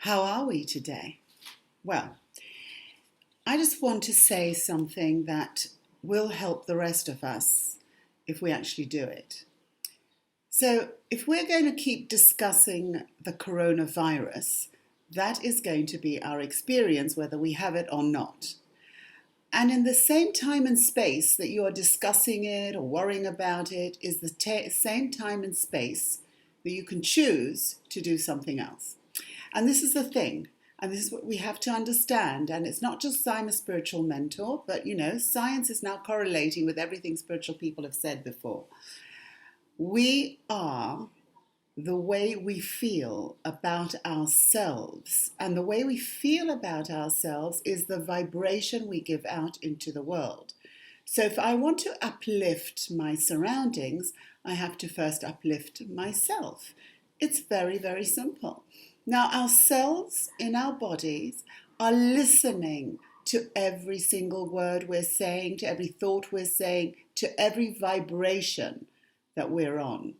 How are we today? Well, I just want to say something that will help the rest of us if we actually do it. So, if we're going to keep discussing the coronavirus, that is going to be our experience whether we have it or not. And in the same time and space that you are discussing it or worrying about it is the same time and space that you can choose to do something else. And this is the thing, and this is what we have to understand. And it's not just I'm a spiritual mentor, but science is now correlating with everything spiritual people have said before. We are the way we feel about ourselves. And the way we feel about ourselves is the vibration we give out into the world. So if I want to uplift my surroundings, I have to first uplift myself. It's very, very simple. Now, our cells in our bodies are listening to every single word we're saying, to every thought we're saying, to every vibration that we're on.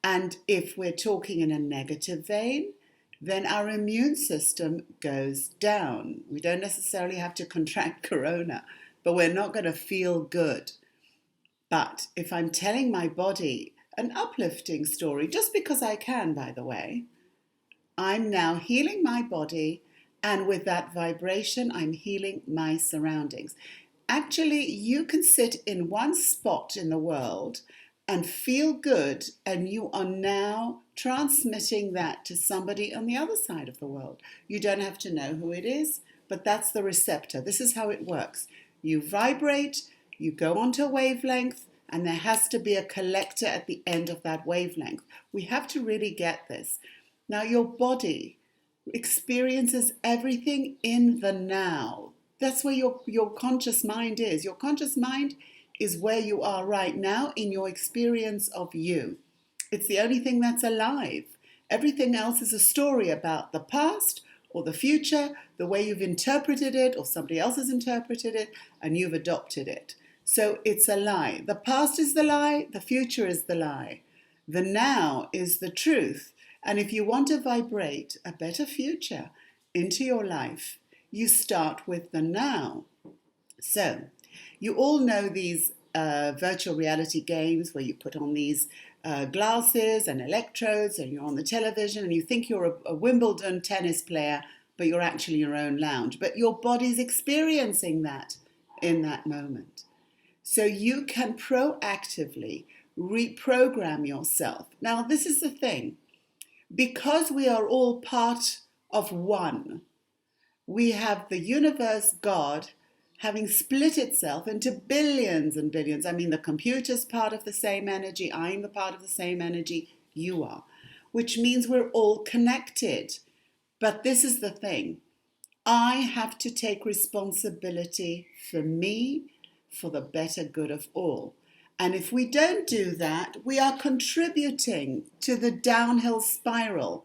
And if we're talking in a negative vein, then our immune system goes down. We don't necessarily have to contract corona, but we're not going to feel good. But if I'm telling my body an uplifting story, just because I can, by the way, I'm now healing my body, and with that vibration, I'm healing my surroundings. Actually, you can sit in one spot in the world and feel good, and you are now transmitting that to somebody on the other side of the world. You don't have to know who it is, but that's the receptor. This is how it works. You vibrate, you go onto a wavelength, and there has to be a collector at the end of that wavelength. We have to really get this. Now, your body experiences everything in the now. That's where your conscious mind is. Your conscious mind is where you are right now in your experience of you. It's the only thing that's alive. Everything else is a story about the past or the future, the way you've interpreted it or somebody else has interpreted it and you've adopted it. So it's a lie. The past is the lie, the future is the lie. The now is the truth. And if you want to vibrate a better future into your life, you start with the now. So, you all know these virtual reality games where you put on these glasses and electrodes and you're on the television and you think you're a Wimbledon tennis player, but you're actually in your own lounge. But your body's experiencing that in that moment. So you can proactively reprogram yourself. Now, this is the thing. Because we are all part of one, we have the universe, God, having split itself into billions and billions. I mean, the computer's part of the same energy, I'm the part of the same energy, you are, which means we're all connected. But this is the thing. I have to take responsibility for me, for the better good of all. And if we don't do that, we are contributing to the downhill spiral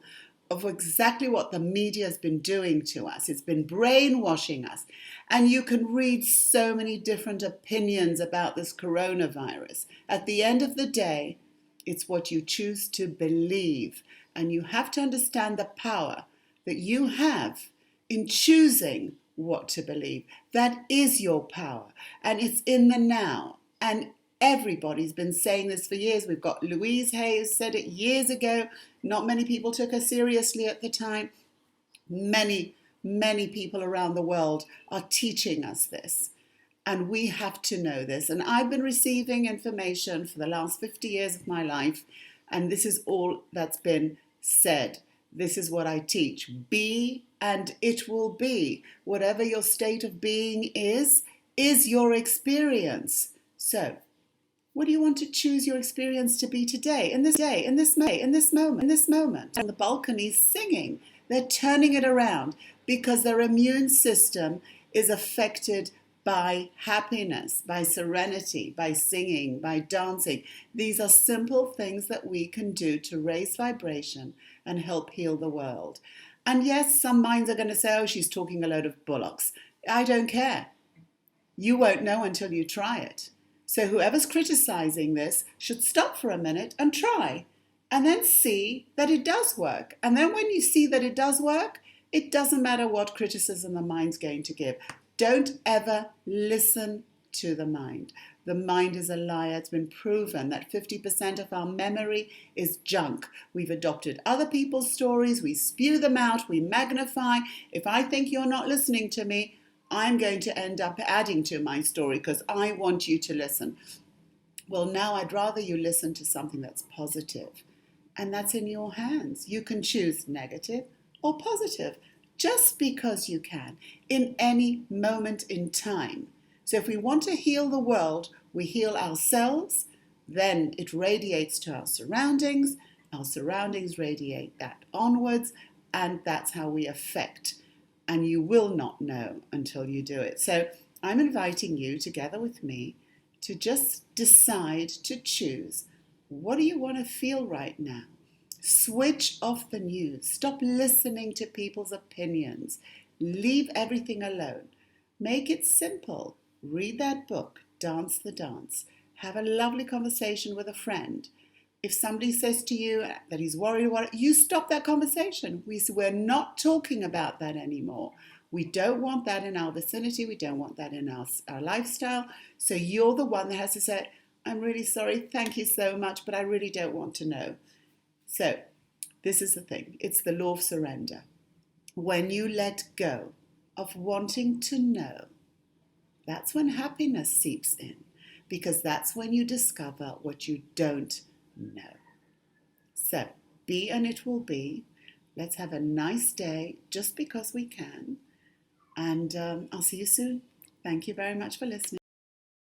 of exactly what the media has been doing to us. It's been brainwashing us. And you can read so many different opinions about this coronavirus. At the end of the day, it's what you choose to believe. And you have to understand the power that you have in choosing what to believe. That is your power. And it's in the now. And everybody's been saying this for years. We've got Louise Hay said it years ago. Not many people took her seriously at the time. Many people around the world are teaching us this. And we have to know this. And I've been receiving information for the last 50 years of my life. And this is all that's been said. This is what I teach. Be and it will be. Whatever your state of being is your experience. So, what do you want to choose your experience to be today, in this moment? On the balconies singing. They're turning it around because their immune system is affected by happiness, by serenity, by singing, by dancing. These are simple things that we can do to raise vibration and help heal the world. And yes, some minds are going to say, oh, she's talking a load of bollocks. I don't care. You won't know until you try it. So whoever's criticizing this should stop for a minute and try, and then see that it does work. And then when you see that it does work, It doesn't matter what criticism the mind's going to give. Don't ever listen to the mind. The mind is a liar. It's been proven that 50% of our memory is junk. We've adopted other people's stories. We spew them out. We magnify. If I think you're not listening to me, I'm going to end up adding to my story because I want you to listen. Well, now I'd rather you listen to something that's positive. And that's in your hands. You can choose negative or positive just because you can in any moment in time. So if we want to heal the world, we heal ourselves, then it radiates to our surroundings radiate that onwards, and that's how we affect. And you will not know until you do it. So I'm inviting you together with me to just decide to choose. What do you want to feel right now? Switch off the news. Stop listening to people's opinions. Leave everything alone. Make it simple. Read that book, Dance the Dance. Have a lovely conversation with a friend. If somebody says to you that he's worried about it, you stop that conversation. We're not talking about that anymore. We don't want that in our vicinity. We don't want that in our lifestyle. So you're the one that has to say, I'm really sorry, thank you so much, but I really don't want to know. So this is the thing. It's the law of surrender. When you let go of wanting to know, that's when happiness seeps in, because that's when you discover what you don't know. So be and it will be. Let's have a nice day just because we can. And I'll see you soon. Thank you very much for listening.